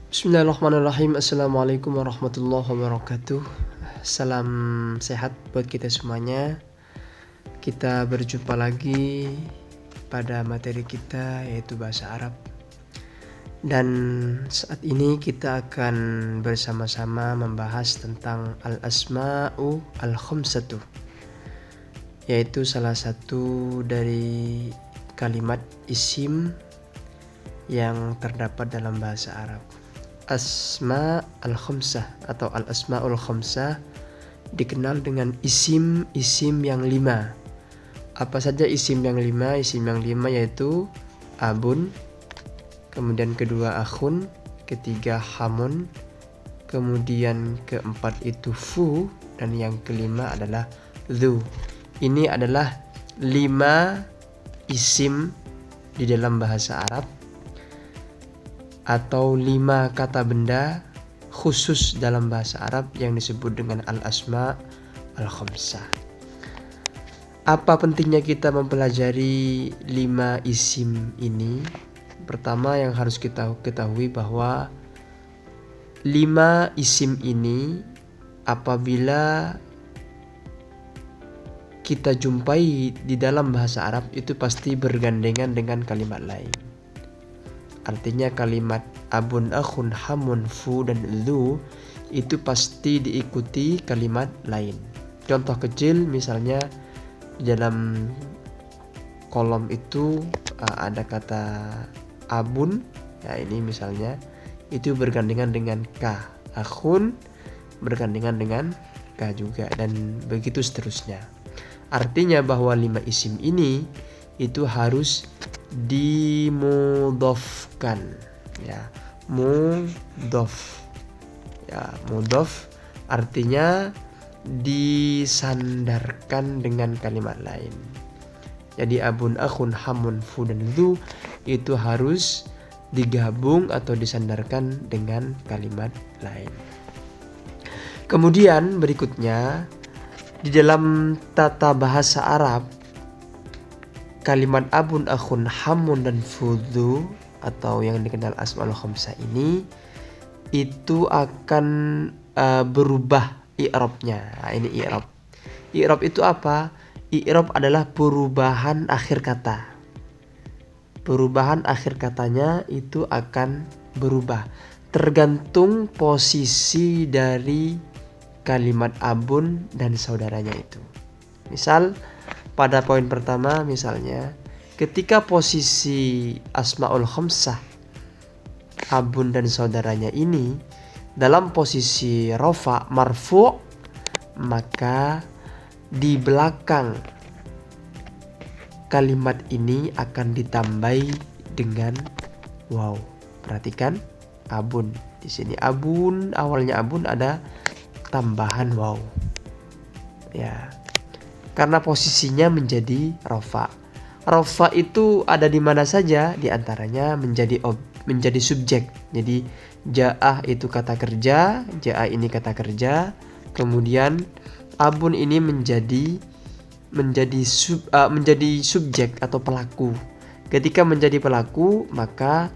Bismillahirrahmanirrahim. Assalamualaikum warahmatullahi wabarakatuh. Salam sehat buat kita semuanya. Kita berjumpa lagi pada materi kita yaitu bahasa Arab. Dan saat ini kita akan bersama-sama membahas tentang al-asma'u al-khamsatu, yaitu salah satu dari kalimat isim yang terdapat dalam bahasa Arab. Asma al-khamsah atau al-asma'ul khamsah dikenal dengan isim-isim yang 5. Apa saja isim yang 5? Isim yang 5 yaitu abun, kemudian kedua akhun, ketiga hamun, kemudian keempat itu fu, dan yang kelima adalah dhu. Ini adalah 5 isim di dalam bahasa Arab, atau 5 kata benda khusus dalam bahasa Arab yang disebut dengan al-asma al-khamsah. Apa pentingnya kita mempelajari 5 isim ini? Pertama yang harus kita ketahui bahwa 5 isim ini apabila kita jumpai di dalam bahasa Arab itu pasti bergandengan dengan kalimat lain. Artinya kalimat abun, akhun, hamun, fu, dan dhu itu pasti diikuti kalimat lain. Contoh kecil misalnya di dalam kolom itu ada kata abun, ya ini misalnya itu bergandengan dengan ka. Akhun bergandengan dengan ka juga, dan begitu seterusnya. Artinya bahwa 5 isim ini itu harus dimudhofkan, ya, mudhof, ya, mudhof artinya disandarkan dengan kalimat lain. Jadi abun, akhun, hamun, fu, dan dhu itu harus digabung atau disandarkan dengan kalimat lain. Kemudian berikutnya di dalam tata bahasa Arab, kalimat abun, akhun, hamun, dan fudhu atau yang dikenal asmaul khamsah ini itu akan berubah i'rabnya. Nah, ini i'rab. I'rab itu apa? I'rab adalah perubahan akhir kata. Perubahan akhir katanya itu akan berubah tergantung posisi dari kalimat abun dan saudaranya itu. Misal pada poin pertama misalnya ketika posisi asmaul khamsah abun dan saudaranya ini dalam posisi rafa marfu', maka di belakang kalimat ini akan ditambahi dengan waw. Perhatikan abun. Di sini abun, awalnya abun ada tambahan waw. Ya. Karena posisinya menjadi rafa. Rafa itu ada di mana saja? Di antaranya menjadi subjek. Jadi ja'ah itu kata kerja, ja'ah ini kata kerja. Kemudian abun ini menjadi subjek atau pelaku. Ketika menjadi pelaku, maka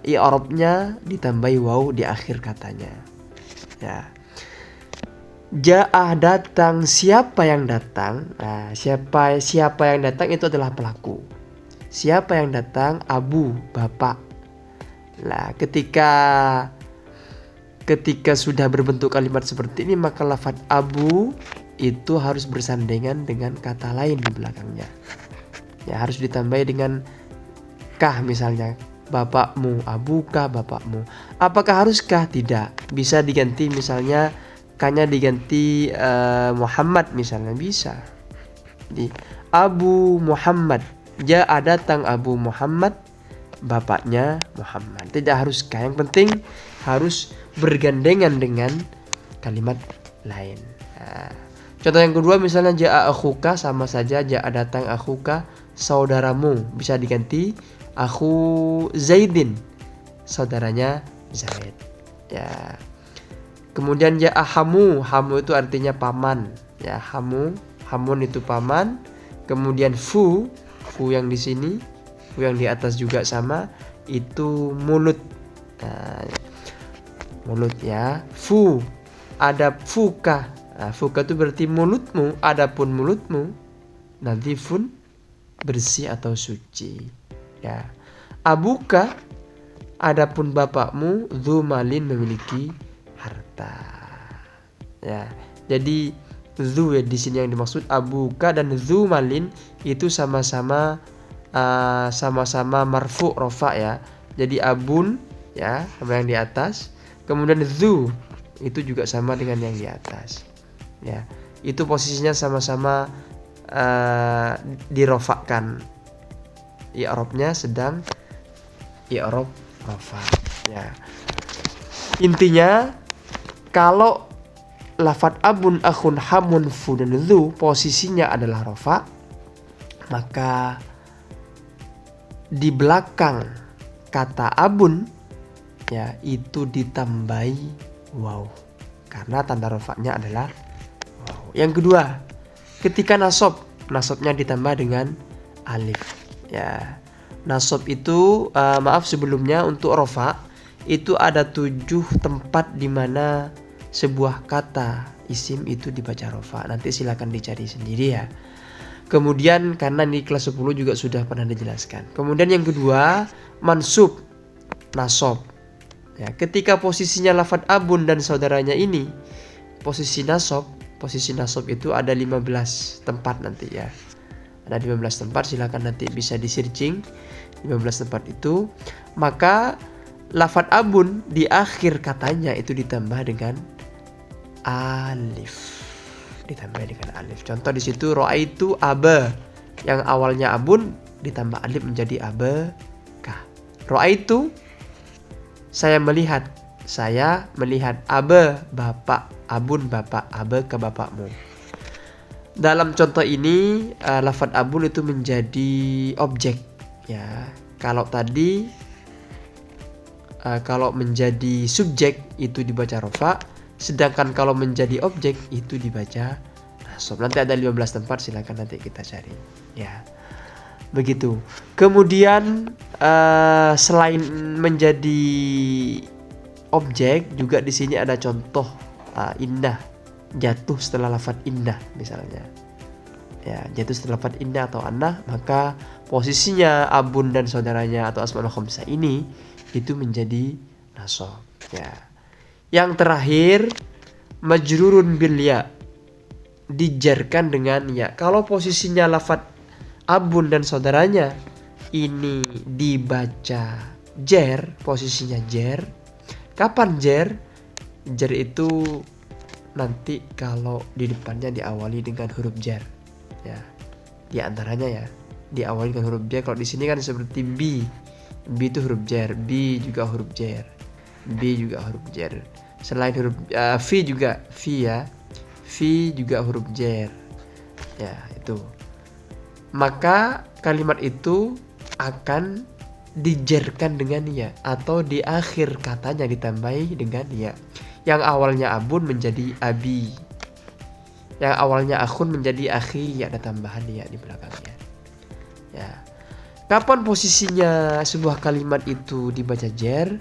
i'rabnya ditambahi waw di akhir katanya. Ya. Ja'ah datang, siapa yang datang? Nah, siapa yang datang itu adalah pelaku. Siapa yang datang? Abu, bapak. Nah, ketika sudah berbentuk kalimat seperti ini, maka lafaz abu itu harus bersandengan dengan kata lain di belakangnya. Ya, harus ditambahi dengan kah misalnya. Bapakmu, abukah bapakmu. Apakah haruskah? Tidak. Bisa diganti misalnya kanya diganti Muhammad misalnya, bisa. Jadi Abu Muhammad, ja'a datang Abu Muhammad, bapaknya Muhammad. Tidak harus kah, yang penting harus bergandengan dengan kalimat lain. Nah, contoh yang kedua misalnya ja'a akhuka, sama saja ja'a datang akhuka, saudaramu, bisa diganti akhu Zaidin, saudaranya Zaid. Ya. Kemudian ja'a hamu itu artinya paman. Ya, hamun itu paman. Kemudian fu yang di sini, fu yang di atas juga sama, itu mulut. Nah, mulut ya. Fu, ada fuka. Nah, fuka itu berarti mulutmu, adapun mulutmu nanti fun bersih atau suci. Ya. Abuka, adapun bapakmu dzu malin memiliki harta. Ya. Jadi dzu ya di sini yang dimaksud abuka dan dzu malin itu sama-sama marfu rofa ya. Jadi abun ya sama yang di atas. Kemudian dzu itu juga sama dengan yang di atas. Ya, itu posisinya sama-sama dirofakkan. I'rabnya sedang i'rab rofa. Ya. Intinya kalau lafadz abun, akhun, hamun, fu dan dzu posisinya adalah rofa, maka di belakang kata abun ya itu ditambahi waw karena tanda rofaknya adalah waw. Yang kedua, ketika nasabnya ditambah dengan alif ya. Nasab itu sebelumnya untuk rofa itu ada 7 tempat di mana sebuah kata isim itu dibaca rofa. Nanti silakan dicari sendiri ya. Kemudian karena di kelas 10 juga sudah pernah dijelaskan. Kemudian yang kedua, mansub, nasab. Ya, ketika posisinya lafadz abun dan saudaranya ini, posisi nasab itu ada 15 tempat nanti ya. Ada 15 tempat, silakan nanti bisa di searching 15 tempat itu. Maka lafadz abun di akhir katanya itu ditambah dengan alif. Contoh di situ ro'aitu aba, yang awalnya abun ditambah alif menjadi abaka. Ro'aitu, saya melihat aba, bapak, abun, bapak, aba ke bapakmu. Dalam contoh ini lafadz abun itu menjadi objek ya. Kalau tadi kalau menjadi subjek itu dibaca rofa, sedangkan kalau menjadi objek itu dibaca nasab. Nanti ada 15 tempat, silakan nanti kita cari ya. Begitu. Kemudian selain menjadi objek, juga di sini ada contoh indah, jatuh setelah lafadz indah misalnya. Ya, jatuh setelah lafadz indah atau anah, maka posisinya abun dan saudaranya atau asmaul khamsah ini itu menjadi nasab ya. Yang terakhir, majrurun bil ya, dijarkan dengan ya. Kalau posisinya lafadz abun dan saudaranya ini dibaca jer, posisinya jer. Kapan jer? Jer itu nanti kalau di depannya diawali dengan huruf jer ya. Di antaranya ya diawali dengan huruf jer. Kalau di sini kan seperti b itu huruf jer, b juga huruf jer, b juga huruf jer. Selain huruf v juga v ya, v juga huruf jer ya itu. Maka kalimat itu akan dijerkan dengan ya, atau di akhir katanya ditambahi dengan ya. Yang awalnya abun menjadi abi, yang awalnya akhun menjadi akhi, ya ada tambahan ya di belakangnya ya. Kapan posisinya sebuah kalimat itu dibaca jer?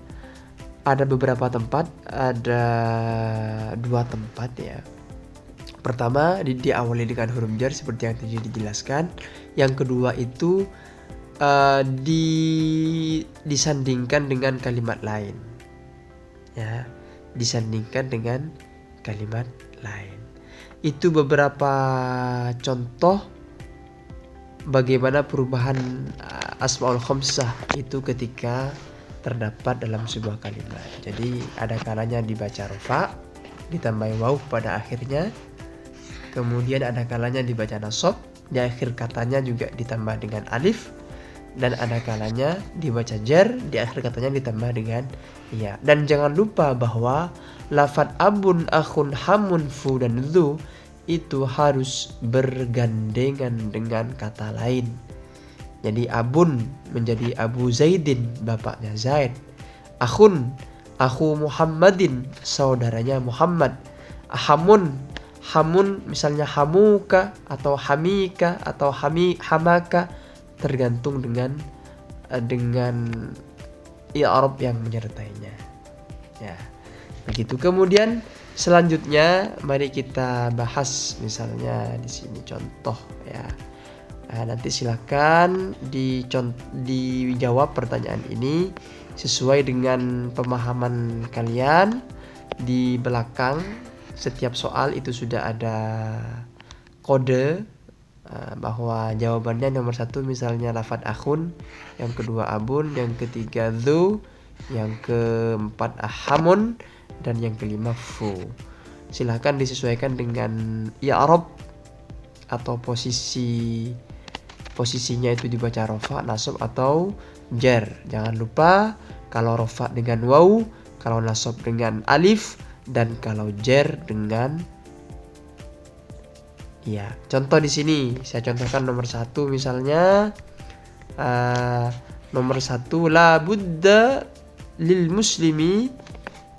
Ada beberapa tempat, ada 2 tempat ya. Pertama diawali dengan huruf jar seperti yang tadi dijelaskan. Yang kedua itu disandingkan dengan kalimat lain ya, disandingkan dengan kalimat lain. Itu beberapa contoh bagaimana perubahan asmaul khamsah itu ketika terdapat dalam sebuah kalimat. Jadi ada kalanya dibaca rofa ditambah waw pada akhirnya. Kemudian ada kalanya dibaca nasab, di akhir katanya juga ditambah dengan alif. Dan ada kalanya dibaca jar, di akhir katanya ditambah dengan ya. Dan jangan lupa bahwa lafadz abun, akhun, hamun, fu dan dzu itu harus bergandengan dengan kata lain. Jadi abun menjadi Abu Zaidin, bapaknya Zaid. Akhun, akhu Muhammadin, saudaranya Muhammad. Hamun misalnya hamuka atau hamika atau hamaka, tergantung dengan i'rab yang menyertainya ya. Begitu. Kemudian selanjutnya mari kita bahas misalnya di sini contoh ya. Nanti silakan dijawab pertanyaan ini sesuai dengan pemahaman kalian. Di belakang setiap soal itu sudah ada kode bahwa jawabannya nomor 1 misalnya lafadz akhun, yang kedua abun, yang ketiga dzu, yang keempat ahamun, dan yang kelima fu. Silahkan disesuaikan dengan i'rab atau posisinya itu dibaca rofa, nasab atau jar. Jangan lupa kalau rofa dengan waw, kalau nasab dengan alif, dan kalau jar dengan ya. Contoh di sini saya contohkan nomor 1 misalnya nomor 1 la budda lil muslimi,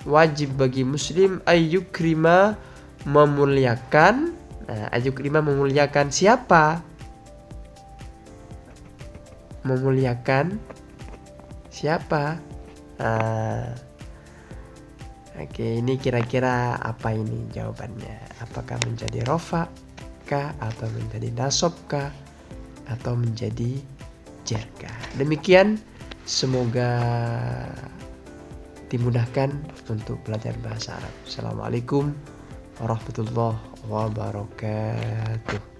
wajib bagi muslim ayyukrima, memuliakan. Ayyukrima memuliakan siapa? Memuliakan siapa? Oke, ini kira-kira apa ini jawabannya? Apakah menjadi rofa kah, atau menjadi nasab kah, atau menjadi jar kah? Demikian, semoga dimudahkan untuk belajar bahasa Arab. Assalamualaikum warahmatullahi wabarakatuh.